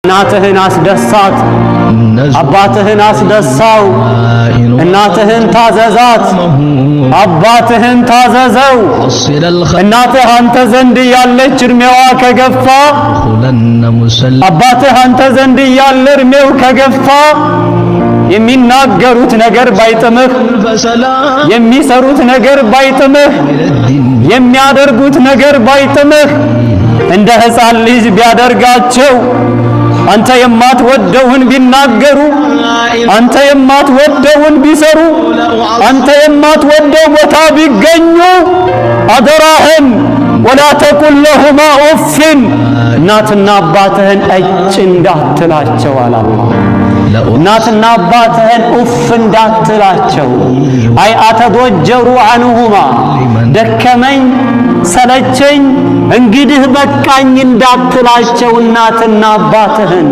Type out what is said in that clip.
እናትህን አስደሳት፣ አባትህን አስደሳው። እናትህን ታዘዛት፣ አባትህን ታዘዘው። እናትህ አንተ ዘንድ ያለች እድሜዋ ከገፋ፣ አባትህ አንተ ዘንድ ያለ እድሜው ከገፋ የሚናገሩት ነገር ባይጥምህ፣ የሚሰሩት ነገር ባይጥምህ፣ የሚያደርጉት ነገር ባይጥምህ እንደ ሕፃን ልጅ ቢያደርጋቸው አንተ የማትወደውን ቢናገሩ፣ አንተ የማትወደውን ቢሰሩ፣ አንተ የማትወደው ቦታ ቢገኙ አደራህን ወላ ተቁል ለሁማ ኡፍን እናትና አባትህን እጭ እንዳትላቸው አላህ። እናትና አባትህን ኡፍ እንዳትላቸው። አይ አተዶጀሩ አንሁማ ደከመኝ ሰለቸኝ እንግዲህ በቃኝ እንዳትላቸው እናትና አባትህን።